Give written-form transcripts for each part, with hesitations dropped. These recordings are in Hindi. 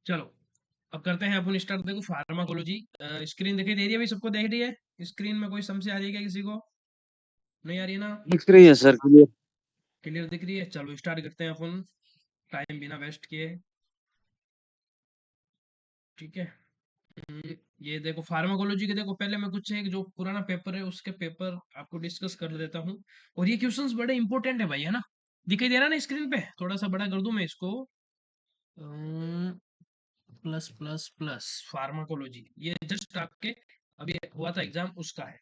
चलो अब करते हैं अपन स्टार्ट। देखो फार्माकोलॉजी, स्क्रीन दिखाई दे रही है भाई? सबको देख रही है? स्क्रीन में कोई समस्या आ रही है क्या किसी को? नहीं आ रही है ना? दिख रही है सर, क्लियर। क्लियर दिख रही है। चलो स्टार्ट करते हैं अपन, टाइम बिना वेस्ट किए। ठीक है। ये देखो फार्माकोलॉजी के, देखो पहले मैं कुछ एक जो पुराना पेपर है उसके पेपर आपको डिस्कस कर देता हूँ। और ये क्वेश्चंस बड़े इंपॉर्टेंट है भाई, है ना? दिखाई दे रहा है ना स्क्रीन पे? थोड़ा सा बड़ा कर दूं मैं इसको। प्लस प्लस प्लस फार्माकोलॉजी, ये जस्ट आपके अभी हुआ था एग्जाम उसका है।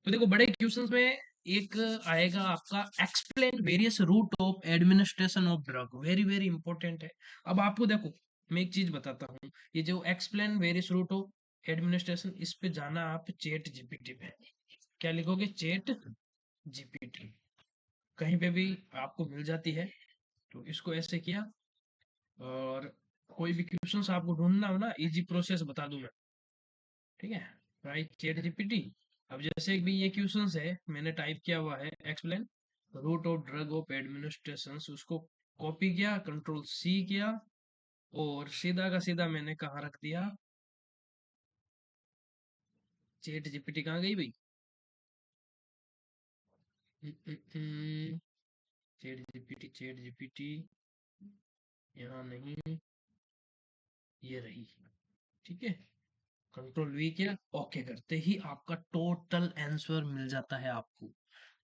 तो देखो बड़े क्वेश्चंस में एक आएगा आपका, explain various route of administration of drug. Very very important है। अब आपको देखो मैं एक चीज बताता हूँ, ये जो explain various route of administration, इस पे जाना आप चैट जीपीटी पे। क्या लिखोगे? Chat GPT. कहीं पे भी आपको मिल जाती है। तो इसको ऐसे किया, और कोई भी क्वेश्चंस आपको ढूंढना हो ना, इजी प्रोसेस बता दूं मैं। ठीक है, राइट चैट जीपीटी। अब जैसे भी ये क्वेश्चंस है, मैंने टाइप किया हुआ है explain route of drug of administration, उसको कॉपी किया, कंट्रोल सी किया, और सीधा का सीधा मैंने कहाँ रख दिया? चैट जीपीटी कहाँ गई भाई? चैट जीपीटी यहाँ नहीं, ये रही। ठीक है, कंट्रोल वी किया, ओके करते ही आपका टोटल आंसर मिल जाता है आपको,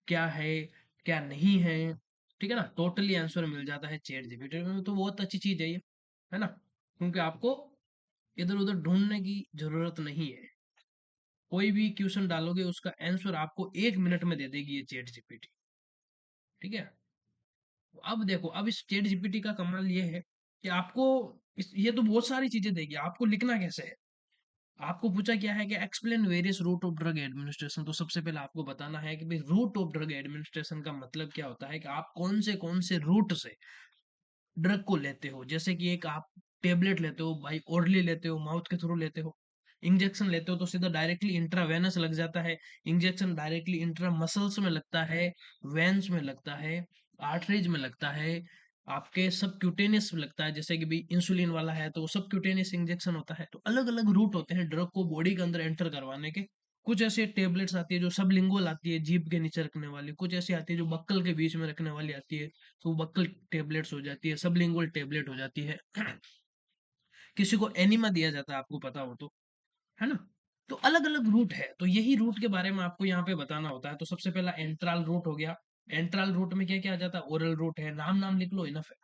क्या है क्या नहीं है। ठीक है ना, टोटली आंसर मिल जाता है चैट जीपीटी में। तो बहुत अच्छी चीज है ये, है ना? क्योंकि आपको इधर उधर ढूंढने की जरूरत नहीं है। कोई भी क्वेश्चन डालोगे उसका आंसर आपको 1 मिनट में दे देगी ये चैट जीपीटी। ठीक है। अब देखो, अब इस चैट जीपीटी का कमाल ये है कि आपको ये तो बहुत सारी चीजें देगी, आपको लिखना कैसे है। आपको पूछा क्या है कि explain various route of drug administration, तो सबसे पहले आपको बताना है कि भाई रूट ऑफ ड्रग एडमिनिस्ट्रेशन का मतलब क्या होता है, कि आप कौन से रूट से ड्रग को लेते हो। जैसे कि एक आप टेबलेट लेते हो भाई, ओरली लेते हो, माउथ के थ्रू लेते हो। इंजेक्शन लेते हो तो सीधा डायरेक्टली इंट्रावेनस लग जाता है। इंजेक्शन डायरेक्टली इंट्रा मसल्स में लगता है, वेन्स में लगता है, आर्टरीज में लगता है, आपके सब क्यूटेनियस में लगता है। जैसे कि भी इंसुलिन वाला है तो वो सब क्यूटेनियस इंजेक्शन होता है। तो अलग अलग रूट होते हैं ड्रग को बॉडी के अंदर एंटर करवाने के। कुछ ऐसे टेबलेट्स आती है जो सब लिंगुअल आती है, जीभ के नीचे रखने वाली। कुछ ऐसी आती है जो बक्कल के बीच में रखने वाली आती है, तो बक्कल टेबलेट्स हो जाती है, सबलिंगुअल टेबलेट हो जाती है। किसी को एनिमा दिया जाता है, आपको पता हो तो, है ना? तो अलग अलग रूट है, तो यही रूट के बारे में आपको यहाँ पे बताना होता है। तो सबसे पहला एंट्रल रूट हो गया। एंट्रल रूट में क्या क्या आ जाता है? ओरल रूट है, नाम नाम लिख लो, इनफ है।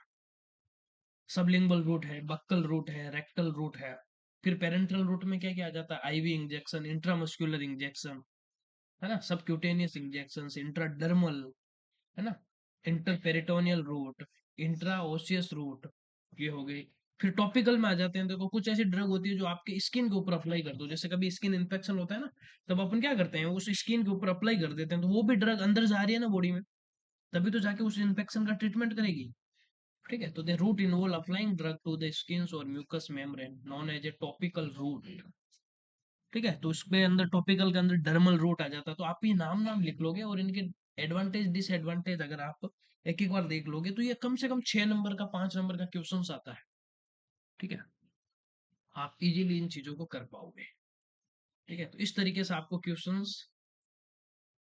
सबलिंगुअल रूट है, बक्कल रूट है, रेक्टल रूट है। फिर पेरेंट्रल रूट में क्या क्या आ जाता है? आईवी इंजेक्शन, इंट्रामस्कुलर इंजेक्शन, है ना, सबक्यूटेनियस इंजेक्शन, इंट्राडर्मल, है ना, इंटरपेरिटोनियल रूट, इंट्रा ओसियस रूट, ये हो गई। फिर टॉपिकल में आ जाते हैं। देखो कुछ ऐसी ड्रग होती है जो आपके स्किन के ऊपर अप्लाई कर दो। जैसे कभी स्किन इन्फेक्शन होता है ना, तब अपन क्या करते हैं, उस स्किन के ऊपर अप्लाई कर देते हैं, तो वो भी ड्रग अंदर जा रही है ना बॉडी में, तभी तो जाके उस इन्फेक्शन का ट्रीटमेंट करेगी। ठीक है, तो the route involve applying drug to the skin और mucous membrane known as a topical route. ठीक है, तो उसके अंदर टॉपिकल के अंदर डर्मल रूट आ जाता है। तो आप ये नाम नाम लिख लोगे, और इनके एडवांटेज डिसएडवांटेज अगर आप एक एक बार देख लोगे, तो ये कम से कम 6 नंबर का 5 नंबर का क्वेश्चन आता है। ठीक है, आप इजीली इन चीजों को कर पाओगे। ठीक है, तो इस तरीके से आपको क्वेश्चंस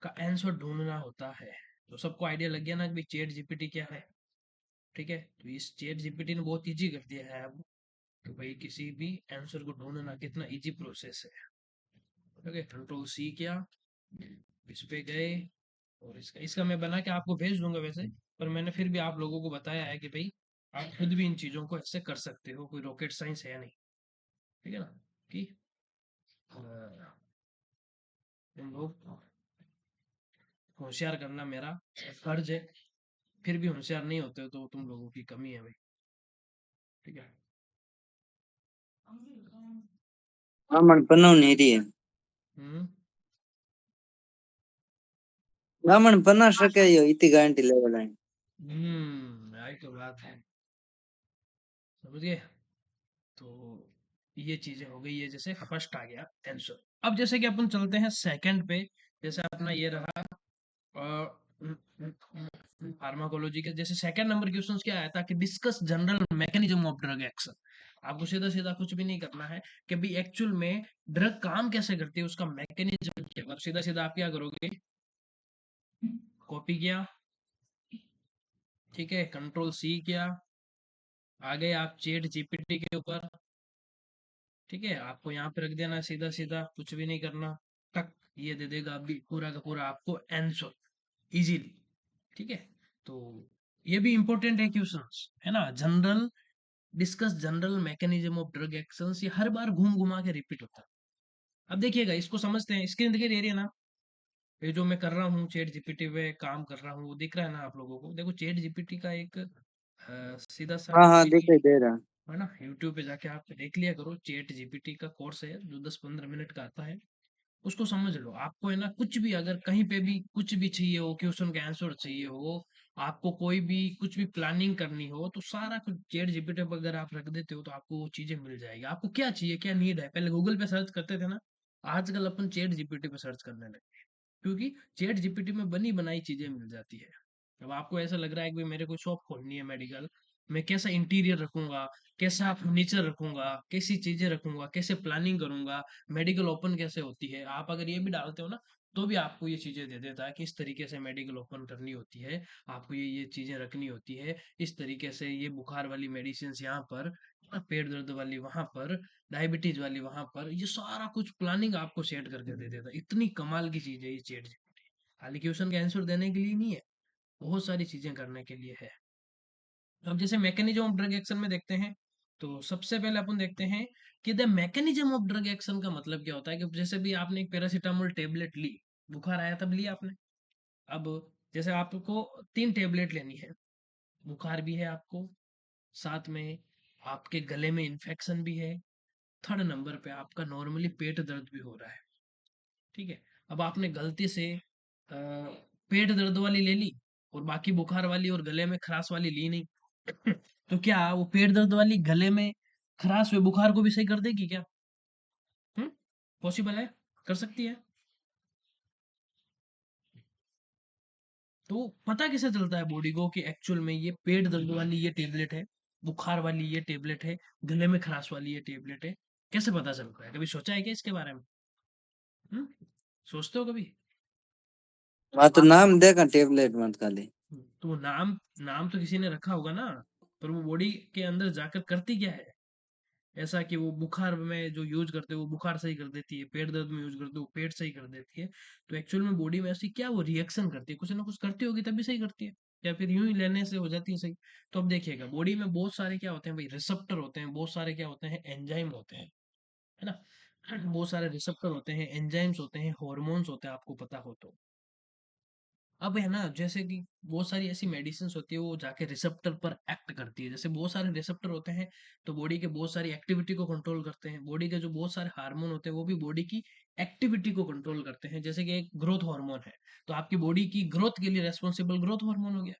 का आंसर ढूंढना होता है। तो सबको आइडिया लग गया ना कि चैट जीपीटी क्या है? ठीक है, तो इस चैट जीपीटी ने बहुत इजी कर दिया है अब, तो भाई किसी भी आंसर को ढूंढना कितना इजी प्रोसेस है। ओके, कंट्रोल सी किया, इस पे गए, और इसका इसका मैं बना के आपको भेज दूंगा वैसे। पर मैंने फिर भी आप लोगों को बताया है कि भाई आप खुद भी इन चीजों को ऐसे कर सकते हो, कोई रॉकेट साइंस है नहीं। ठीक है ना, कि तुम लोग होशियार करना मेरा फर्ज है। फिर भी होशियार नहीं होते हो तो तुम लोगों की कमी है भाई। ठीक है। ब्राह्मण पन्नव नहीं रही है। हम्म। ब्राह्मण पन्ना सके यो इतनी गारंटी लेवल है। यही तो बात है, समझ गए? तो ये चीजें हो गई है, जैसे फर्स्ट आ गया आंसर। अब जैसे कि अपन चलते हैं सेकंड पे। जैसे अपना ये रहा फार्माकोलॉजी के, जैसे सेकंड नंबर क्वेश्चन क्या आया था कि discuss general mechanism of drug action. आपको सीधा सीधा कुछ भी नहीं करना है कि भाई एक्चुअल में ड्रग काम कैसे करती है, उसका मैकेनिज्म क्या है। सीधा सीधा आप क्या करोगे, कॉपी किया, ठीक है, कंट्रोल सी किया, आ गए आप चैट जीपीटी के ऊपर, ठीक है, आपको यहाँ पे रख देना सीधा सीधा, कुछ भी नहीं करना, टक, ये दे देगा अभी पूरा का पूरा आपको आंसर इजीली, ठीक है। तो ये भी इंपॉर्टेंट है क्वेश्चंस, है ना, general discuss general mechanism of drug actions, ये हर बार घूम घुमा के रिपीट होता है। अब देखिएगा, इसको समझते हैं, स्क्रीन दिखाई दे रही है ना, ये जो मैं कर रहा हूँ चैट जीपीटी पे काम कर रहा हूँ, वो दिख रहा है ना आप लोगों को। देखो चैट जीपीटी का एक सीधा सा हाँ हाँ कोई, दिखाई दे रहा। है ना, यूट्यूब पे जाके आप देख लिया करो, चैट जीपीटी का कोर्स है जो 10-15 मिनट का आता है, उसको समझ लो। आपको है ना कुछ भी अगर कहीं पे भी कुछ भी चाहिए हो, क्वेश्चन का आंसर चाहिए हो, आपको कोई भी कुछ भी प्लानिंग करनी हो, तो सारा कुछ चैट जीपीटी पर अगर आप रख देते हो तो आपको वो चीजें मिल जाएगी। आपको क्या चाहिए, क्या नीड है, पहले गूगल पे सर्च करते थे ना, आजकल अपन चैट जीपीटी पे सर्च करने लगे, क्योंकि चैट जीपीटी में बनी बनाई चीजें मिल जाती है। अब आपको ऐसा लग रहा है कि भाई मेरे को शॉप खोलनी है मेडिकल, मैं कैसा इंटीरियर रखूंगा, कैसा फर्नीचर रखूंगा, कैसी चीजें रखूंगा, कैसे प्लानिंग करूंगा, मेडिकल ओपन कैसे होती है, आप अगर ये भी डालते हो ना, तो भी आपको ये चीजें दे देता है कि इस तरीके से मेडिकल ओपन करनी होती है, आपको ये चीजें रखनी होती है, इस तरीके से ये बुखार वाली मेडिसिन यहाँ पर, पेट दर्द वाली वहां पर, डायबिटीज वाली वहां पर, ये सारा कुछ प्लानिंग आपको सेट करके दे देता है। इतनी कमाल की चीज है ये चैट जीपीटी, खाली क्वेश्चन का आंसर देने के लिए नहीं है, बहुत सारी चीजें करने के लिए है। अब जैसे मैकेनिज्म ऑफ ड्रग एक्शन में देखते हैं, तो सबसे पहले अपन देखते हैं कि the mechanism of drug action का मतलब क्या होता है। कि जैसे भी आपने एक पैरासीटामोल टेबलेट ली, बुखार आया तब लिया आपने, अब जैसे आपको 3 टेबलेट लेनी है, बुखार भी है आपको, साथ में आपके गले में इन्फेक्शन भी है, थर्ड नंबर पे आपका नॉर्मली पेट दर्द भी हो रहा है, ठीक है। अब आपने गलती से पेट दर्द वाली ले ली और बाकी बुखार वाली और गले में खराश वाली ली नहीं तो क्या वो पेट दर्द वाली गले में खराश हुए बुखार को भी सही कर देगी क्या? हम्म, पॉसिबल है, कर सकती है। तो पता कैसे चलता है बॉडी को कि एक्चुअल में ये पेट दर्द वाली ये टेबलेट है, बुखार वाली ये टेबलेट है, गले में खराश वाली ये टेबलेट है, कैसे पता चलता है? कभी सोचा है क्या इसके बारे में? हम्म, सोचते हो कभी? वहाँ तो नाम देखा टेबलेट मत खाली। तो नाम, नाम तो किसी ने रखा होगा ना, पर वो बॉडी के अंदर जाकर करती क्या है, ऐसा कि वो बुखार में जो यूज करते हैं वो बुखार सही कर देती है, पेट दर्द में यूज करते हैं वो पेट सही कर देती है। तो एक्चुअल में बॉडी में ऐसी क्या वो रिएक्शन करती है, कुछ ना कुछ करती होगी तभी सही करती है, या फिर यूं ही लेने से हो जाती है सही। तो अब देखिएगा, बॉडी में बहुत सारे क्या होते हैं भाई, रिसेप्टर होते हैं, बहुत सारे क्या होते हैं, एंजाइम होते हैं, है ना, बहुत सारे रिसेप्टर होते हैं, एंजाइम्स होते हैं, हॉर्मोन्स होते हैं, आपको पता हो तो। अब है ना, जैसे कि बहुत सारी ऐसी मेडिसिन होती है वो जाके रिसेप्टर पर एक्ट करती है, जैसे बहुत सारे रिसेप्टर होते हैं तो बॉडी के बहुत सारी एक्टिविटी को कंट्रोल करते हैं, बॉडी के जो बहुत सारे हार्मोन होते हैं वो भी बॉडी की एक्टिविटी को कंट्रोल करते हैं। जैसे कि एक ग्रोथ हार्मोन है, तो आपकी बॉडी की ग्रोथ के लिए रेस्पॉन्सिबल ग्रोथ हार्मोन हो गया,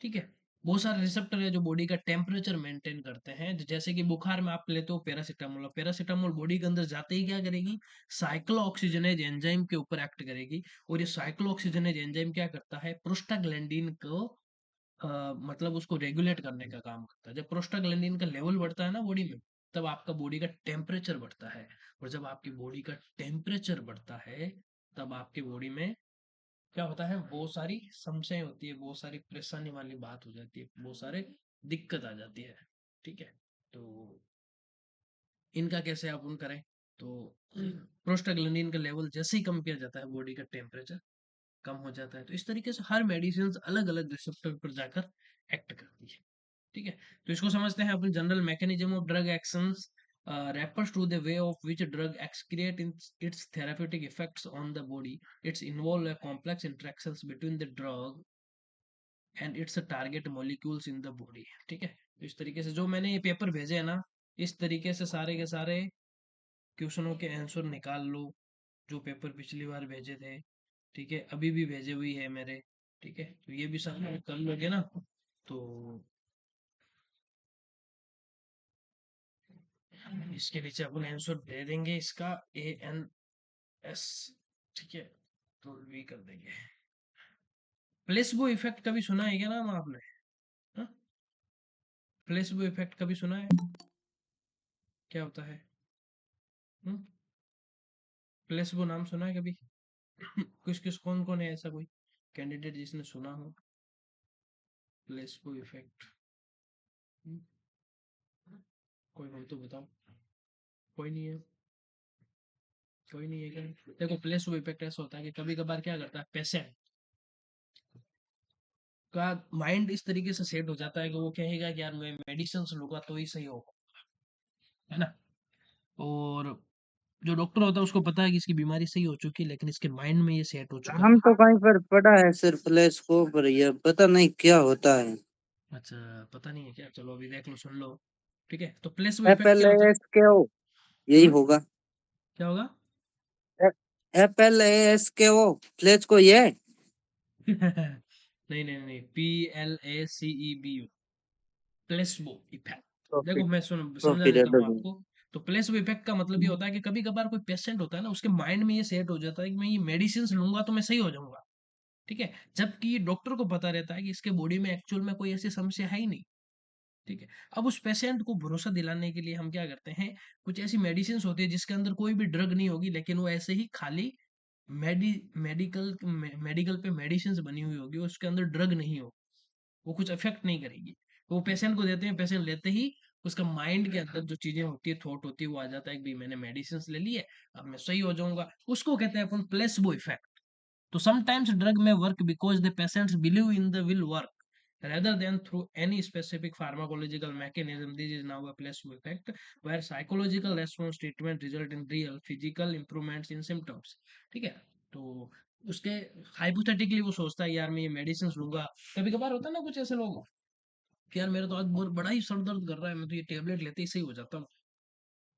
ठीक है। बहुत सारे रिसेप्टर है जो बॉडी का टेम्परेचर मेंटेन करते हैं, जैसे कि बुखार में आप लेते हो पैरासीटामोल, पैरासीटामोल बॉडी के अंदर जाते ही क्या करेगी, साइक्लो ऑक्सीजनेज एंजाइम के ऊपर एक्ट करेगी, और ये साइक्लो ऑक्सीजनेज एंजाइम क्या करता है, प्रोस्टाग्लैंडिन को मतलब उसको रेगुलेट करने का काम करता है। जब प्रोस्टाग्लैंडिन का लेवल बढ़ता है ना बॉडी में, तब आपका बॉडी का टेम्परेचर बढ़ता है, और जब आपकी बॉडी का टेम्परेचर बढ़ता है, तब आपकी बॉडी में क्या होता है, बहुत सारी समस्याएं होती है, बहुत सारी परेशानी वाली बात हो जाती है, बहुत सारे दिक्कत आ जाती है, ठीक है। तो इनका कैसे अपन करें, तो प्रोस्टाग्लैंडिन का लेवल जैसे ही कम किया जाता है बॉडी का टेम्परेचर कम हो जाता है। तो इस तरीके से हर मेडिसिन अलग अलग रिसेप्टर पर जाकर एक्ट करती है, ठीक है। तो इसको समझते हैं अपन, general mechanism of drug actions refers to the way of which drug excrete its therapeutic effects on the body. It's involve a complex interactions between the drug and it's target molecules in the body, ठीक है। तो इस तरीके से जो मैंने ये पेपर भेजे है ना, इस तरीके से सारे के सारे क्वेश्चनों के आंसर निकाल लो, जो पेपर पिछली बार भेजे थे, ठीक है, अभी भी भेजे हुई है मेरे, ठीक है। तो ये भी सब कर लोगे ना, तो इसके नीचे अपन आंसर दे देंगे इसका, ANS, ठीक है, तो भी कर देंगे। प्लेसबो इफेक्ट कभी सुना है क्या नाम आपने? हाँ? प्लेसबो इफेक्ट कभी सुना है? क्या होता है? प्लेसबो नाम सुना है कभी? किस कौन कौन है ऐसा कोई कैंडिडेट जिसने सुना हो प्लेसबो इफेक्ट? कोई हो तो बताओ। कोई नहीं है? कोई नहीं है क्या? देखो, प्लेसबो इफेक्ट ऐसा होता है कि कभी कभार क्या करता है पेशेंट का माइंड इस तरीके से सेट हो जाता है कि वो कहेगा कि यार मैं मेडिसिन लूंगा तो ही सही होगा, है ना? और जो डॉक्टर होता है उसको पता है कि इसकी बीमारी सही हो चुकी है, लेकिन इसके माइंड में ये सेट हो चुका हम है। तो कहीं पर पढ़ा है सिर्फ प्लेसबो पर, ये पता नहीं क्या होता है। अच्छा, पता नहीं है क्या? चलो अभी देख लो, सुन लो। ठीक है, तो प्लेसबो इफेक्ट क्या होता है? FLASKO यही हम्म होगा। क्या होगा? FLASKO प्लेसको ये है। नहीं नहीं नहीं, PLACEB, प्लेसबो इफेक्ट। तो फिर देखो मैं तो समझा फिर देता हूँ अलग है। आपको। तो प्लेसबो इफेक्ट का मतलब ये होता है कि कभी कभार कोई पेशेंट होता है ना, उसके माइंड में ये सेट हो जाता है कि मैं ये मेडिसिन लूंगा तो मैं सही हो जाऊंगा। ठीक है, जबकि डॉक्टर को पता रहता है कि इसके बॉडी में एक्चुअल में कोई ऐसी समस्या है ही नहीं। ठीक है, अब उस पेशेंट को भरोसा दिलाने के लिए हम क्या करते हैं, कुछ ऐसी मेडिसिन होती है जिसके अंदर कोई भी ड्रग नहीं होगी, लेकिन वो ऐसे ही खाली मेडिकल पे मेडिसिन बनी हुई होगी, उसके अंदर ड्रग नहीं हो, वो कुछ इफेक्ट नहीं करेगी। वो पेशेंट को देते हैं, पेशेंट लेते ही उसका माइंड के अंदर जो चीजें होती है, थॉट होती है, वो आ जाता है कि भाई मैंने मेडिसिन ले ली है, अब मैं सही हो जाऊंगा। उसको कहते हैं अपन प्लेसबो इफेक्ट। तो sometimes drug may work because the patients believe in the will work rather than through any specific pharmacological mechanism. This is now a placebo effect where psychological response treatment result in real physical improvements in symptoms. ठीक है, तो उसके हाइपोथेटिकली वो सोचता है यार मैं ये मेडिसिन लूंगा। कभी कभार होता है ना कुछ ऐसे लोग कि यार मेरा तो आज बहुत बड़ा ही सर दर्द कर रहा है, मैं तो ये टेबलेट लेते ही सही हो जाता हूँ,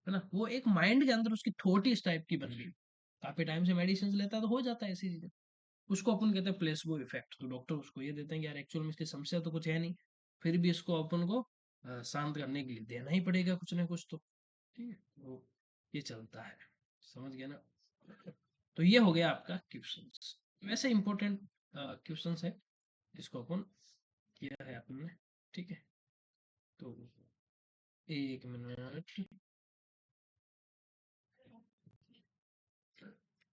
है ना? वो एक माइंड के अंदर उसकी थॉट ही इस टाइप की बन गई, काफी टाइम से मेडिसिन लेता है तो हो जाता है ऐसी चीजें। उसको अपन कहते हैं प्लेसबो इफेक्ट। तो डॉक्टर उसको ये देते हैं कि यार एक्चुअल में इसकी समस्या तो कुछ है नहीं, फिर भी इसको अपन को शांत करने के लिए देना ही पड़ेगा कुछ ना कुछ तो। ठीक है, तो ये चलता है, समझ गया ना? तो ये हो गया आपका क्वेश्चंस। वैसे इंपॉर्टेंट क्वेश्चंस है, इसको अपन किया है आपने। ठीक है, तो एक मिनट।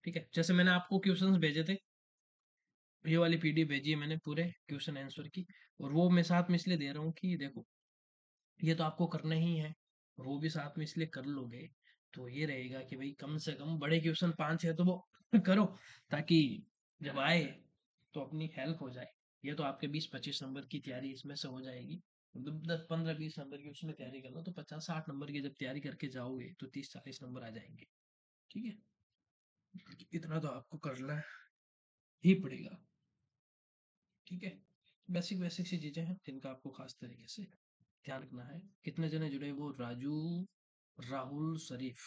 ठीक है, जैसे मैंने आपको क्वेश्चंस भेजे थे, ये वाली पीडीएफ भेजी है मैंने पूरे क्वेश्चन आंसर की, और वो मैं साथ में इसलिए दे रहा हूँ कि देखो ये तो आपको करना ही है, और वो भी साथ में इसलिए कर लोगे तो ये रहेगा कि भाई कम से कम बड़े क्वेश्चन 5 है तो वो करो, ताकि जब आए तो अपनी हेल्प हो जाए। ये तो आपके 20-25 नंबर की तैयारी इसमें से हो जाएगी। 10-15-20 नंबर की उसमें तैयारी कर लो तो 50-60 नंबर की जब तैयारी करके जाओगे तो 30-40 नंबर आ जाएंगे। ठीक है, इतना तो आपको करना ही पड़ेगा। ठीक है, बेसिक बेसिक सी चीजें हैं जिनका आपको खास तरीके से ध्यान रखना है। कितने जने जुड़े? वो राजू, राहुल, शरीफ।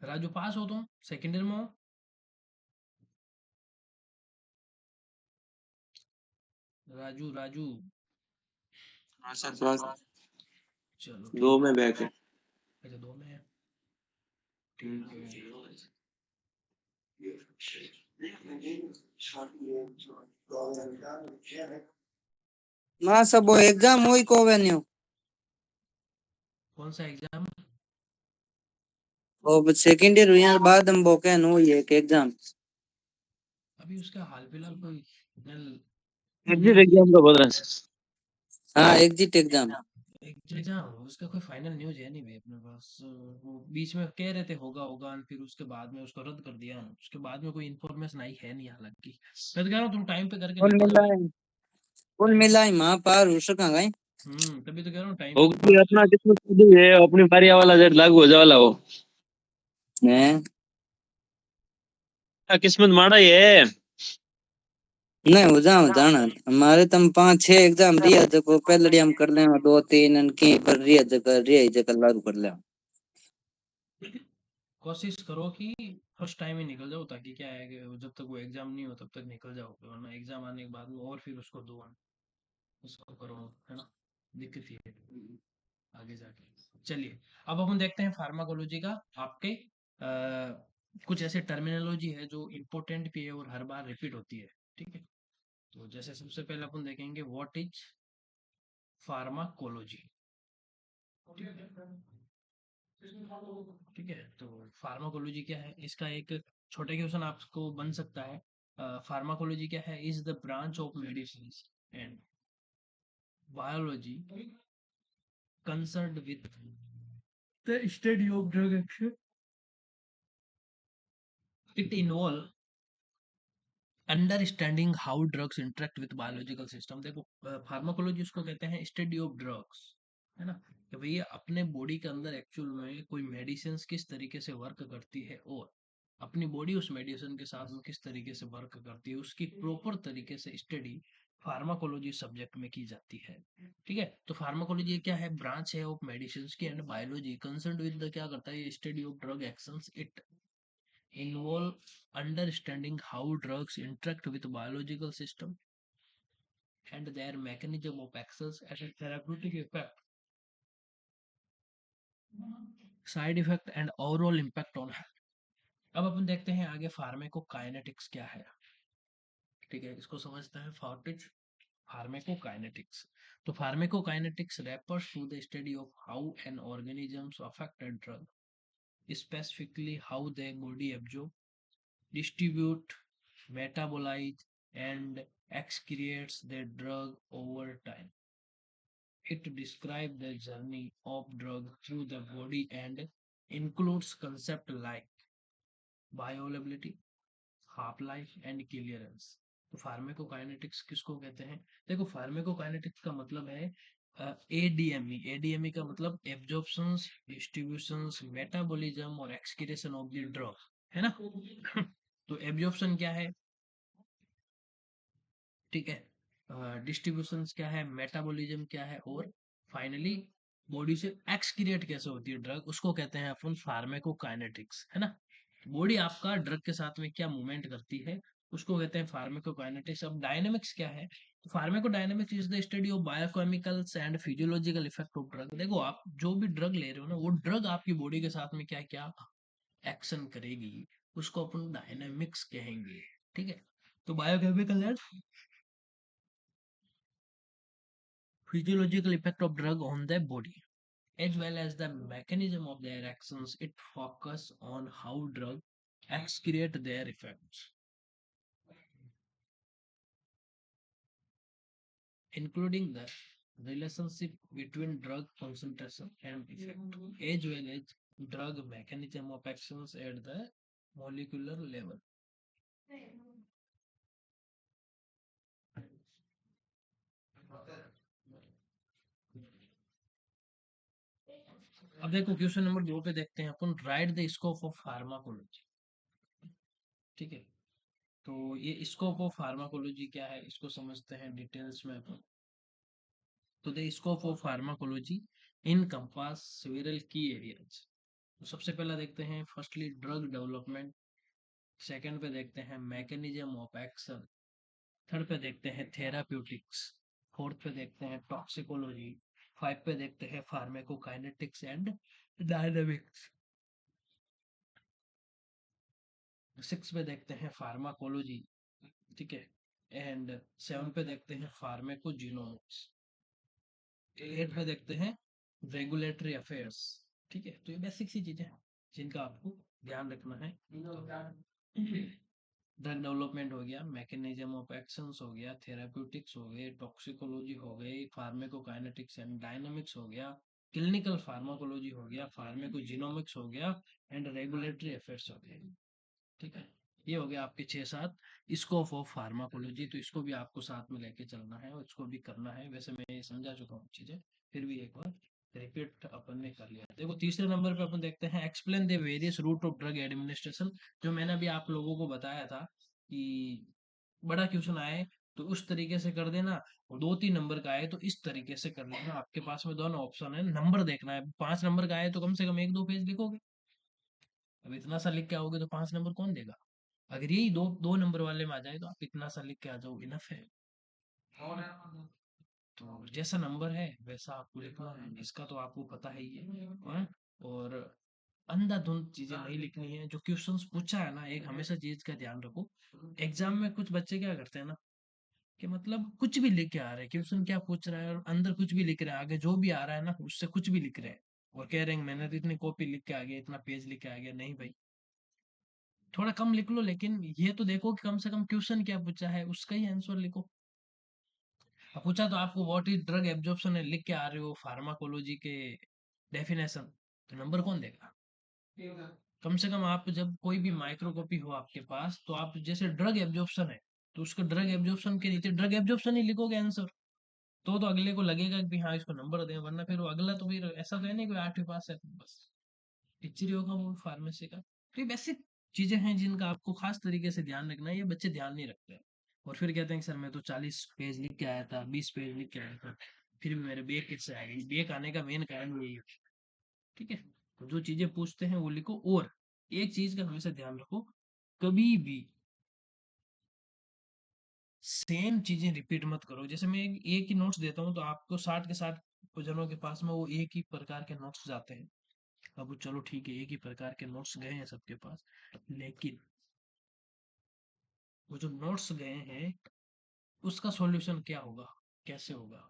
राजू पास हो तुम? सेकेंड ईयर में हो? राजू राजू। हाँ सर क्लास चलो दो ठीक में है। बैक है। अच्छा, 2 में है, ठीक है। ना सब वो एग्जाम हुई को वेन्यू कौन सा एग्जाम? वो सेकंड ईयर हुई बाद हम वो कहन हुई एक एग्जाम। अभी उसका हाल फिलहाल कोई एग्जिट न्यूज? एग्जाम का बोल रहे हैं। हाँ एग्जिट एग्जाम। एग्जाम उसका कोई फाइनल न्यूज है नहीं भाई अपने पास। वो बीच में कह रहे थे होगा होगा, फिर उसके बाद में उसको रद्द कर दिया, उसके बाद में कोई इन्फॉर्मेशन आई है नहीं हालांकि। मैं तो कह रहा हूँ तुम टाइम पे करके कुल निकल जाओ मिलाए यार। कुल टाइम पे, मिलाए मां पार हो सका गई। तभी तो कह रहा हूँ टाइम पे होगा तुम। भी अपना किस्मत खुद ही है, अपनी बारिया वाला जेट लागू हो जावाला हो। हैं किस्मत माड़ा ही है। नहीं हो जाओ जाना। हमारे तम 5-6 एग्जाम दिया देखो पहले हम कर ले 2-3 की पर रिया जगह लागू कर ले। कोशिश करो कि फर्स्ट टाइम ही निकल जाओ, ताकि क्या है कि जब तक वो एग्जाम नहीं हो तब तक निकल जाओ, वरना एग्जाम आने के बाद में और फिर उसको दो, उसको करो, है ना? दिक्कत ही है आगे जाके। चलिए, अब अपन देखते हैं फार्माकोलॉजी का आपके कुछ ऐसे टर्मिनोलॉजी है जो इम्पोर्टेंट भी है और हर बार रिपीट होती है। ठीक है, तो जैसे सबसे पहले अपन देखेंगे व्हाट इज फार्माकोलॉजी। ठीक है, तो फार्माकोलॉजी क्या है, इसका एक छोटा क्वेश्चन आपको बन सकता है। फार्माकोलॉजी क्या है, is the branch of medicine and biology concerned with the study of drug action. It involve understanding how drugs interact with biological system. देखो फार्माकोलॉजी उसको कहते हैं स्टडी ऑफ ड्रग्स, है ना, कि भैया अपने बॉडी के अंदर एक्चुअल में कोई मेडिसिन किस तरीके से वर्क करती है और अपनी बॉडी उस मेडिसिन के साथ में किस तरीके से वर्क करती है, उसकी प्रॉपर तरीके से स्टडी फार्माकोलॉजी सब्जेक्ट में की जाती है। ठीक है, तो फार्माकोलॉजी क्या है, ब्रांच है ऑफ मेडिसिन की एंड बायोलॉजी कंसर्न विद क्या करता है, study of drug actions. It involve understanding how drugs interact with biological system and their mechanism of access and therapeutic effect, side effect and overall impact on health। अब अपन देखते हैं आगे फार्मेकोकाइनेटिक्स क्या है। ठीक है, इसको समझते हैं। फार्मेकोकाइनेटिक्स, तो pharmacokinetics refers to the study of how an organisms affect a drug, specifically how their body absorb, distribute, metabolize, and excretes the drug over time. It describes the journey of drug through the body and includes concepts like bioavailability, half life and clearance। तो फार्मेकोकाइनेटिक्स किसको कहते हैं, देखो फार्मेकोकाइनेटिक्स का मतलब है एडीएमई। एडीएमई का मतलब एब्जॉर्प्शंस, डिस्ट्रीब्यूशंस, मेटाबॉलिज्म और एक्सक्रीशन ऑफ द ड्रग, है ना। तो एब्जॉर्प्शन क्या है, ठीक है, डिस्ट्रीब्यूशन क्या है, मेटाबॉलिज्म क्या है, और फाइनली बॉडी से एक्सक्रिएट कैसे होती है ड्रग, उसको कहते हैं अपन फार्मेकोकाइनेटिक्स, है ना। बॉडी आपका ड्रग के साथ में क्या मूवमेंट करती है, उसको कहते हैं फार्मेकोकाइनेटिक्स। अब डायनेमिक्स क्या है, तो pharmacodynamics is the study of biochemicals and physiological effect of drug. देखो आप जो भी ड्रग ले रहे हो ना, वो ड्रग आपकी बॉडी के साथ में क्या क्या एक्शन करेगी, उसको अपन डायनेमिक्स कहेंगे। ठीक है, तो biochemical and physiological effect of drug on the body as well as the mechanism of their actions. It focus on how drug excrete their effects, including the relationship between drug concentration and effect as well as drug mechanism of actions at the molecular level। अब देखो क्वेश्चन नंबर 2 पे देखते हैं अपन, right the scope of pharmacology. ठीक है, तो ये स्कोप ऑफ फार्माकोलॉजी क्या है, इसको समझते हैं डिटेल्स में अपन। तो the scope of pharmacology encompass several की एरियाज। तो सबसे पहला देखते हैं फर्स्टली ड्रग डेवलपमेंट, सेकंड पे देखते हैं मैकेनिज्म ऑफ एक्शन, थर्ड पे देखते हैं थेराप्यूटिक्स, फोर्थ पे देखते हैं टॉक्सिकोलॉजी, फाइव पे देखते हैं फार्माकोकाइनेटिक्स एंड डायनामिक्स, सिक्स पे देखते हैं फार्माकोलॉजी, ठीक है, एंड सेवन पे देखते हैं फार्माकोजिनोमिक्स, एट पे देखते हैं रेगुलेटरी अफेयर्स। ठीक है, तो ये बेसिक सी चीजें हैं जिनका आपको ध्यान रखना है। ड्रग डेवलपमेंट हो गया, मैकेनिज्म ऑफ एक्शंस हो गया, थेराप्यूटिक्स हो गए, टॉक्सिकोलॉजी हो गई, फार्माकोकाइनेटिक्स एंड डायनामिक्स हो गया, क्लिनिकल फार्माकोलॉजी हो गया, फार्माकोजिनोमिक्स हो गया एंड रेगुलेटरी अफेयर्स हो गए। ठीक है, ये हो गया आपके 6-7 स्कोप ऑफ फार्माकोलॉजी। तो इसको भी आपको साथ में लेके चलना है और इसको भी करना है। वैसे मैं ये समझा चुका हूँ चीजें, फिर भी एक बार रिपीट अपन ने कर लिया। देखो तीसरे नंबर पे अपन देखते हैं explain the various route of drug administration. जो मैंने अभी आप लोगों को बताया था कि बड़ा क्वेश्चन आए तो उस तरीके से कर देना, और 2-3 नंबर का आए तो इस तरीके से कर लेना। आपके पास में दोनों ऑप्शन है, नंबर देखना है। 5 नंबर का आए तो कम से कम 1-2 पेज लिखोगे। अब इतना सा लिख के आओगे तो 5 नंबर कौन देगा। अगर यही दो दो नंबर वाले में आ जाए तो आप इतना सा लिख के आ जाओ, इनफ है। तो जैसा नंबर है वैसा आपको लिखना है, इसका तो आपको पता ही है। और अंधाधुंध चीजें नहीं लिखनी है। जो क्वेश्चंस पूछा है ना, एक हमेशा चीज का ध्यान रखो। एग्जाम में कुछ बच्चे क्या करते हैं ना, कि मतलब कुछ भी लिख के आ रहे हैं, क्वेश्चन क्या पूछ रहा है और अंदर कुछ भी लिख रहे हैं, आगे जो भी आ रहा है ना उससे कुछ भी लिख रहे हैं। और कह रहे हैं मैंने तो इतनी कॉपी लिख के आ गया, इतना पेज लिख के आ गया। नहीं भाई, थोड़ा कम लिख लो, लेकिन ये तो देखो कि कम से कम क्वेश्चन क्या पूछा है उसका ही आंसर लिखो। अब पूछा तो आपको व्हाट इज ड्रग एब्जॉर्प्शन है, लिख के आ रहे हो फार्माकोलॉजी के डेफिनेशन, तो नंबर कौन देगा? कम से कम आप जब कोई भी माइक्रोकॉपी हो आपके पास, तो आप जैसे ड्रग एब्जॉर्प्शन है, तो उसका ड्रग एब्जॉर्प्शन के नीचे ड्रग एब्जॉर्प्शन ही लिखोगे आंसर, तो अगले को लगेगा कि हाँ इसको नंबर दें, वरना फिर वो अगला तो फिर ऐसा तो है नहीं कोई 8वीं पास है बस टीचर ही होगा वो फार्मेसी का। तो ये बेसिक चीजें हैं जिनका आपको खास तरीके से ध्यान रखना है, ये बच्चे ध्यान नहीं रखते हैं। और फिर कहते हैं कि सर मैं तो 40 पेज लिख के आया था, 20 पेज लिख के आया था, फिर भी मेरे बेक किससे आ गई। बेक आने का मेन कारण यही है। ठीक है, तो जो चीजें पूछते हैं वो लिखो। और एक चीज का हमेशा ध्यान रखो, कभी भी सेम चीजें रिपीट मत करो। जैसे मैं एक ही नोट्स देता हूँ, तो आपको 60 के 60 जनों के पास में वो एक ही प्रकार के नोट्स जाते हैं। अब चलो ठीक है, एक ही प्रकार के नोट्स गए हैं सबके पास, लेकिन वो जो नोट्स गए हैं उसका सॉल्यूशन क्या होगा, कैसे होगा?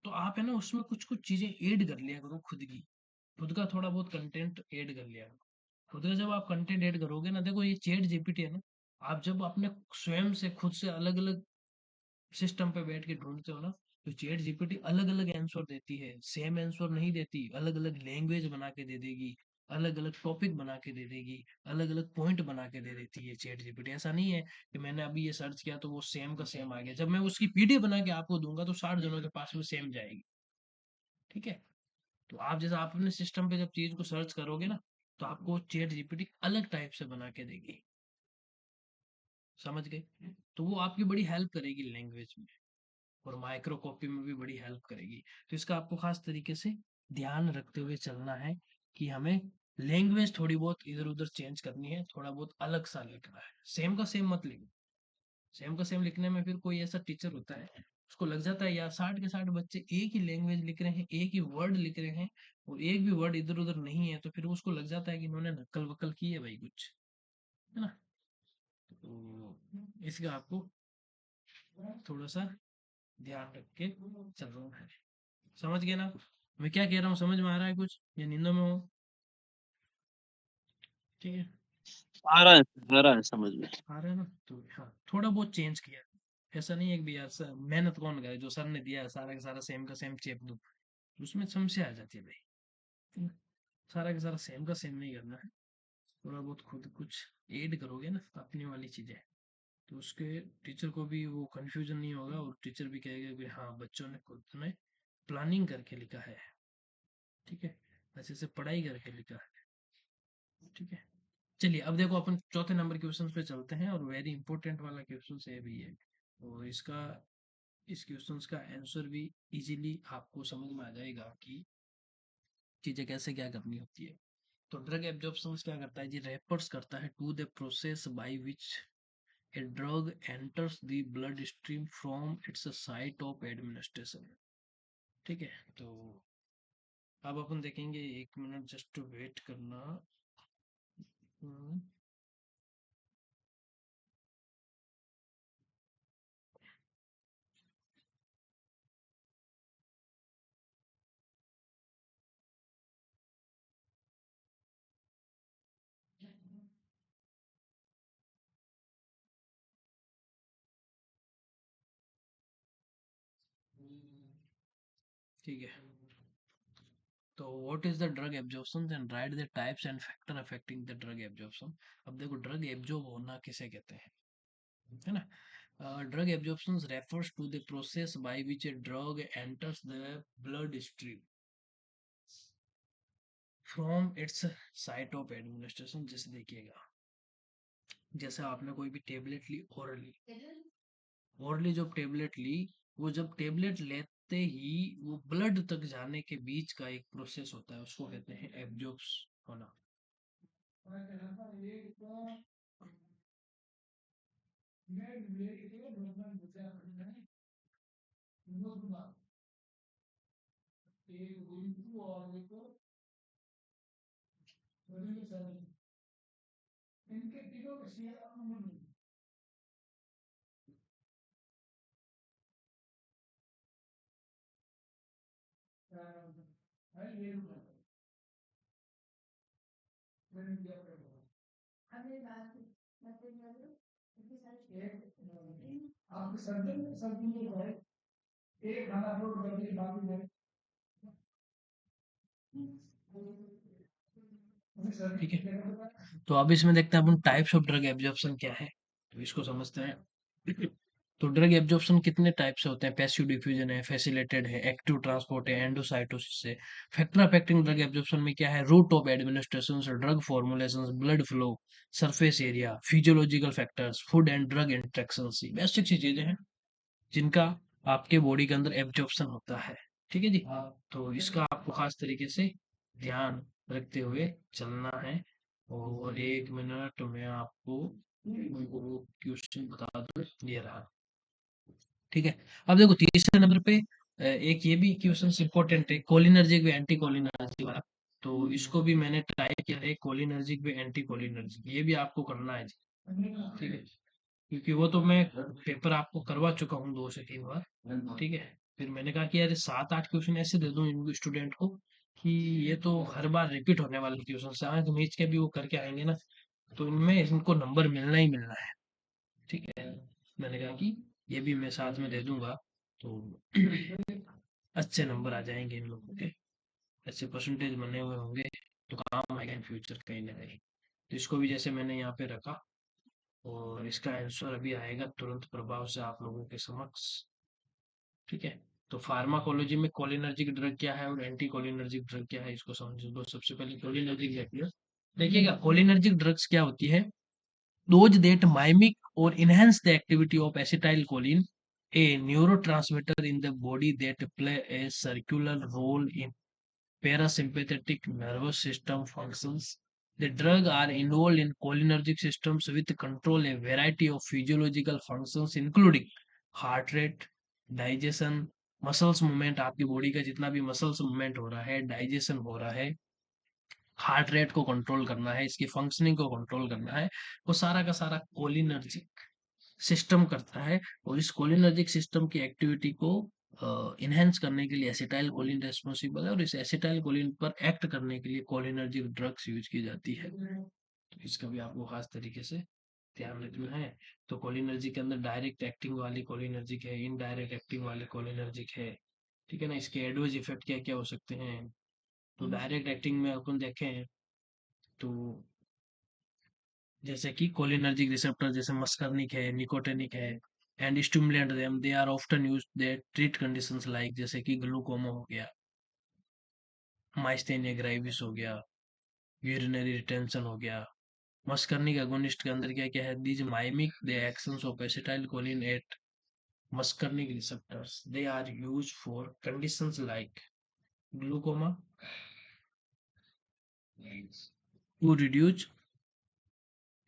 तो आप है ना उसमें कुछ कुछ चीजें ऐड कर लिया करो, खुद का थोड़ा बहुत कंटेंट ऐड कर लिया करो। खुद का जब आप कंटेंट ऐड करोगे ना, देखो ये चैट जीपीटी है ना, आप जब अपने स्वयं से खुद से अलग अलग सिस्टम पे बैठ के ढूंढते हो ना, तो चैट जीपीटी अलग अलग आंसर देती है, सेम आंसर नहीं देती, अलग अलग लैंग्वेज बना के दे देगी, अलग अलग टॉपिक बना के दे देगी, अलग अलग पॉइंट बना के दे देती है चैट जीपीटी। ऐसा नहीं है कि मैंने अभी ये सर्च किया तो वो सेम का सेम आ गया, जब मैं उसकी पीडीएफ बना के आपको दूंगा तो 60 जनों के पास में सेम जाएगी। ठीक है, तो आप जैसा आप अपने सिस्टम पे जब चीज को सर्च करोगे ना, तो आपको चैट जीपीटी अलग टाइप से बना के देगी। समझ गए? तो वो आपकी बड़ी हेल्प करेगी लैंग्वेज में, और माइक्रो कॉपी में भी बड़ी हेल्प करेगी। तो इसका आपको खास तरीके से ध्यान रखते हुए चलना है कि हमें लैंग्वेज थोड़ी बहुत इधर उधर चेंज करनी है, थोड़ा बहुत अलग सा लिखना है, सेम का सेम मत लिखो। सेम का सेम लिखने में फिर कोई ऐसा टीचर होता है, उसको लग जाता है यार 60 के 60 बच्चे एक ही लैंग्वेज लिख रहे हैं, एक ही वर्ड लिख रहे हैं, और एक भी वर्ड इधर उधर नहीं है, तो फिर उसको लग जाता है कि इन्होंने नकल वकल की है भाई कुछ, है ना? तो इसका आपको थोड़ा सा ध्यान रख के चलना है। समझ गए ना मैं क्या कह रहा हूँ? समझ में आ रहा है कुछ या नींदों में हो? ठीक है, आ रहा है समझ में। आ रहा है ना? तो हाँ, थोड़ा बहुत चेंज किया। ऐसा नहीं है कि यार सर मेहनत कौन करे, जो सर ने दिया है सारा का सारा सेम का सेम चेप दो, उसमें समस्या आ जाती है भाई। ठीक है? सारा का सारा सेम का सेम नहीं करना है, थोड़ा बहुत खुद कुछ ऐड करोगे ना अपनी वाली चीजें, तो उसके टीचर को भी वो कंफ्यूजन नहीं होगा, और टीचर भी कहेगा कि हाँ बच्चों ने खुद ने प्लानिंग करके लिखा है। ठीक है, अच्छे से पढ़ाई करके लिखा है। ठीक है, चलिए अब देखो अपन चौथे नंबर क्वेश्चन पे चलते हैं, और वेरी इंपॉर्टेंट वाला क्वेश्चन है भी है, और इस क्वेश्चन का आंसर भी इजीली आपको समझ में आ जाएगा कि चीजें कैसे क्या करनी होती है। तो ड्रग एब्जॉर्प्शन क्या करता है जी? रेफर्स करता है to the process by which a drug enters the blood stream from its site of administration. ठीक है, तो अब अपन देखेंगे, 1 मिनट जस्ट वेट करना। हम्म, ठीक है, तो what is the drug absorption and right the types and factor affecting the drug absorption. अब देखो ड्रग एब्जॉर्ब होना किसे कहते हैं, है ना? Drug absorption refers to the process by which a drug enters the blood stream from its site of administration. जैसे देखिएगा, जैसे आपने कोई भी टेबलेट ली ओरली, जब टेबलेट ली, वो जब टेबलेट लेते ही वो ब्लड तक जाने के बीच का एक प्रोसेस होता है, उसको कहते हैं एब्जॉर्ब्स होना। ठीक है, तो अब इसमें देखते हैं अपन टाइप्स ऑफ ड्रग एब्जॉर्प्शन क्या है, तो इसको समझते हैं। तो ड्रग एब्जॉर्प्शन कितने टाइप से होते हैं? पैसिव डिफ्यूजन है, फैसिलिटेटेड है, एक्टिव ट्रांसपोर्ट है, एंडोसाइटोसिस है। फैक्टर अफेक्टिंग ड्रग एब्जॉर्प्शन में क्या है? Route of administration, drug formulation, blood flow, surface area, physiological factors, food and drug interaction, basic सी चीजें हैं जिनका आपके बॉडी के अंदर एब्जॉर्प्शन होता है। ठीक है जी, तो इसका आपको खास तरीके से ध्यान रखते हुए चलना है। और 1 मिनट में आपको क्वेश्चन बता दूं, ये रहा। ठीक है, अब देखो तीसरे नंबर पे एक ये भी क्वेश्चन इंपॉर्टेंट है, कोलिनर्जिक व एंटी कोलिनर्जिक वाला। तो इसको भी मैंने ट्राई किया है, कोलिनर्जिक व एंटी कोलिनर्जिक, ये भी आपको करना है जी। ठीक है, क्योंकि वो तो मैं पेपर आपको करवा चुका हूँ 2 से 3 बार। ठीक है, फिर मैंने कहा कि यार 7-8 क्वेश्चन ऐसे दे दूं इन स्टूडेंट को कि ये तो हर बार रिपीट होने वाले क्वेश्चन से आए, तो मैच के भी वो करके आएंगे ना, तो इनमें इनको नंबर मिलना ही मिलना है। ठीक है, मैंने कहा कि ये भी मैं साथ में दे दूंगा, तो अच्छे नंबर आ जाएंगे इन लोगों के, अच्छे परसेंटेज बने हुए होंगे, तो काम आएगा इन फ्यूचर कहीं ना कहीं। तो इसको भी जैसे मैंने यहाँ पे रखा, और इसका आंसर अभी आएगा तुरंत प्रभाव से आप लोगों के समक्ष। ठीक है, तो फार्माकोलॉजी में कोलिनर्जिक ड्रग क्या है और एंटी कोलिनर्जिक ड्रग क्या है, इसको समझ लो। सबसे पहले कोलिनर्जिक देखिए, देखिएगा कोलिनर्जिक ड्रग्स क्या होती है? Those that mimic or enhance the activity of acetylcholine, a neurotransmitter in the body that play a circular role in parasympathetic nervous system functions. The drug are involved in cholinergic systems with control a variety of physiological functions including heart rate, digestion, muscles movement, आपकी बॉडी का जितना भी मसल्स मूवमेंट हो रहा है, डाइजेशन हो रहा है, हार्ट रेट को कंट्रोल करना है, इसकी फंक्शनिंग को कंट्रोल करना है, वो सारा का सारा कोलिनर्जिक सिस्टम करता है। और इस कोलिनर्जिक सिस्टम की एक्टिविटी को इनहेंस करने के लिए एसिटाइल कोलिन रेस्पॉन्सिबल है, और इस एसिटाइल कोलिन पर एक्ट करने के लिए कोलिनर्जिक ड्रग्स यूज की जाती है। तो इसका भी आपको खास तरीके से ध्यान रखना है। तो कोलिनर्जिक के अंदर डायरेक्ट एक्टिंग वाली कोलिनर्जिक है, इनडायरेक्ट एक्टिंग वाली कोलिनर्जिक है। ठीक है ना, इसके एडवर्स इफेक्ट क्या क्या हो सकते हैं? तो डायरेक्ट एक्टिंग में अपन देखें तो जैसे कि कोलिनर्जिक रिसेप्टर जैसे मस्कर्निक है, निकोटिनिक है, and stimulant them, they are often used they treat conditions like, जैसे कि ग्लूकोमा हो गया, माइस्थेनिया ग्रेविस हो गया, यूरिनरी रिटेंशन हो गया। मस्कर्निक अगोनिस्ट के अंदर क्या क्या है? These mimic the actions of acetylcholine at muscarinic receptors, they are used for conditions like glaucoma, to reduce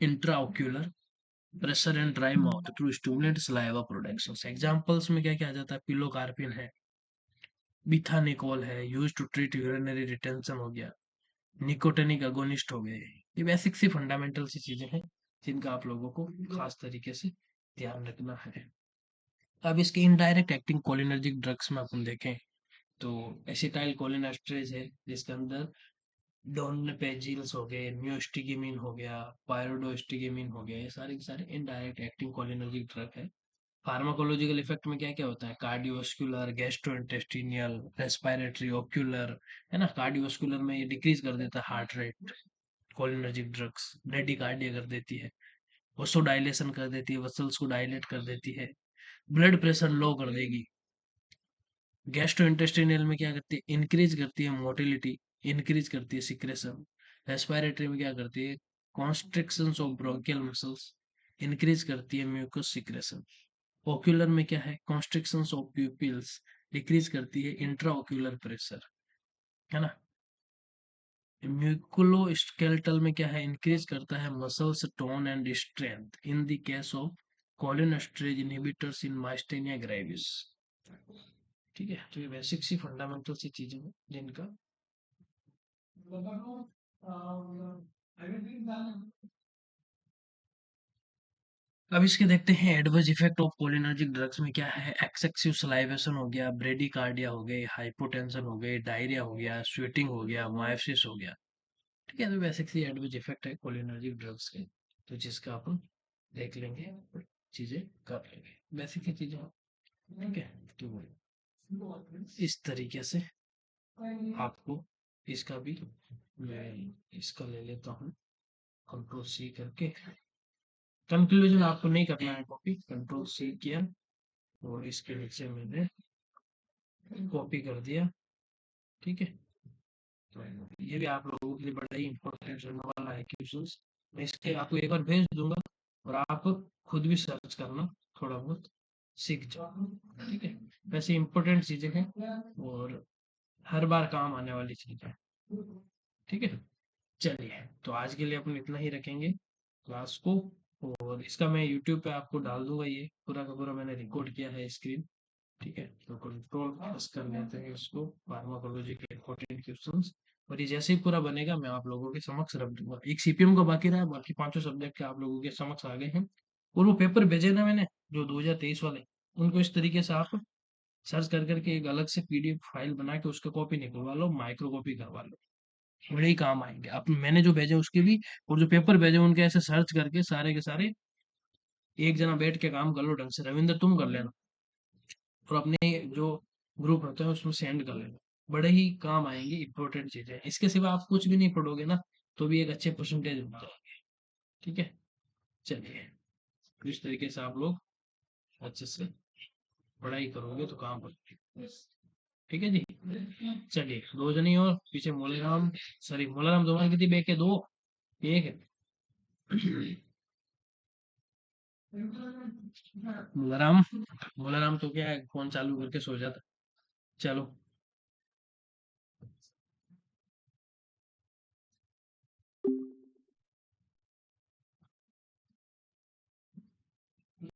intraocular pressure and dry mouth to stimulate saliva production. Examples में क्या क्या आ जाता है? पिलोकार्पिन है, बिथानिकोल है, use to treat urinary retention हो गया, निकोटिनिक अगोनिस्ट हो गए। ये बेसिक सी फंडामेंटल सी चीजें हैं जिनका आप लोगों को खास तरीके से ध्यान रखना है। अब इसके इनडायरेक्ट एक्टिंग कोलिनर्जिक ड्रग्स में अपन देखें तो एसिटाइल कोलिनेस्टरेज है, जिसके अंदर डोनपेजिल्स हो गए, म्योस्टिगिमिन हो गया, पायरोडोस्टिगिमिन हो गया, ये सारे के सारे इनडायरेक्ट एक्टिंग कोलिनर्जिक ड्रग है। फार्माकोलॉजिकल इफेक्ट में क्या क्या होता है? कार्डियोवास्कुलर, गैस्ट्रोइंटेस्टिनियल, रेस्पिरेटरी, ओक्यूलर, है ना। कार्डियोवास्कुलर में ये डिक्रीज कर देता है heart rate, cholinergic drugs bradycardia कर देती है, वसोडाइलेशन कर देती है, वसल्स को डायलेट कर देती है, ब्लड प्रेशर लो कर देगी। गैस्ट्रोइंटेस्टिनियल में क्या करती है? इंक्रीज करती है मोटिलिटी, इंक्रीज करती है सिक्रेशन। रेस्पिरेटरी में क्या करती है? Constriction of bronchial muscles, increase करती है म्यूकस सिक्रेशन। ओक्यूलर में क्या है? कॉन्स्ट्रिक्शन ऑफ प्यूपिल्स, डिक्रीज करती है इंट्रा ओक्यूलर प्रेशर, है ना। म्यूकुलोस्केलेटल में क्या है? इंक्रीज करता है muscles tone and strength in the case of cholinesterase inhibitors in myasthenia gravis. ठीक है, तो ये बेसिक सी फंडामेंटल सी चीजें हैं जिनका अब इसके देखते हैं adverse effect of cholinergic drugs में क्या है। एक्सेसिव सलाइवेशन हो गया, ब्रेडिकार्डिया हो गई, हाइपोटेंशन हो गई, डायरिया हो गया, स्वेटिंग हो गया, मायोसिस हो गया। ठीक है, तो बेसिक सी एडवर्स इफेक्ट है कोलिनर्जिक ड्रग्स के, तो जिसका अपन देख लेंगे, चीजें कर लेंगे, बेसिक ही चीजें। ठीक है, तो इस तरीके से आपको इसका भी, मैं इसका ले लेता हूँ कंट्रोल सी करके। कंक्लूजन आपको नहीं करना है कॉपी, कंट्रोल सी किया और इसके नीचे मैंने कॉपी कर दिया। ठीक है, तो ये भी आप लोगों के लिए बड़ा ही इंपॉर्टेंट रहने वाला है क्वेश्चंस। मैं इसके आपको एक बार भेज दूंगा और आप खुद भी सर्च करना, थोड़ा बहुत सीख जाओ। ठीक है, वैसे इंपॉर्टेंट चीजें हैं और हर बार काम आने वाली चीजें हैं। ठीक है, चलिए तो आज के लिए अपन इतना ही रखेंगे क्लास को, और इसका मैं यूट्यूब पे आपको डाल दूंगा, ये पूरा का पूरा मैंने रिकॉर्ड किया है स्क्रीन। ठीक है, तो कंट्रोल प्लस कर लेते हैं इसको, फार्माकोलॉजी के इंपॉर्टेंट क्वेश्चंस। और ये जैसे ही पूरा बनेगा मैं आप लोगों के समक्ष रख दूंगा। एक सीपीएम का बाकी रहा, बाकी पांचों सब्जेक्ट के आप लोगों के समक्ष आ गए हैं। और वो पेपर भेजे ना मैंने, जो 2023 वाले, उनको इस तरीके से आप सर्च कर करके एक अलग से पीडीएफ फाइल बना के उसका कॉपी निकलवा लो, माइक्रो कॉपी करवा लो, बड़े ही काम आएंगे। अब मैंने जो भेजे उसके भी, और जो पेपर भेजे उनके ऐसे सर्च करके सारे के सारे एक जना बैठ के काम कर लो ढंग से। रविंद्र तुम कर लेना, और अपने जो ग्रुप होता है उसमें सेंड कर लेना, बड़े ही काम आएंगे, इंपॉर्टेंट चीजें। इसके सिवा आप कुछ भी नहीं पढ़ोगे ना, तो भी एक अच्छे परसेंटेज मिल जाएंगे। ठीक है, चलिए, तो इस तरीके से आप लोग अच्छे से पढ़ाई करोगे तो काम करोगे। ठीक है जी, चलिए, दो जनी और पीछे मोलेराम, सॉरी मोलाराम दोमान कितनी बैग के, दो, एक है। मोलाराम, मोलाराम तो क्या है, फोन चालू करके सो जाता। चलो।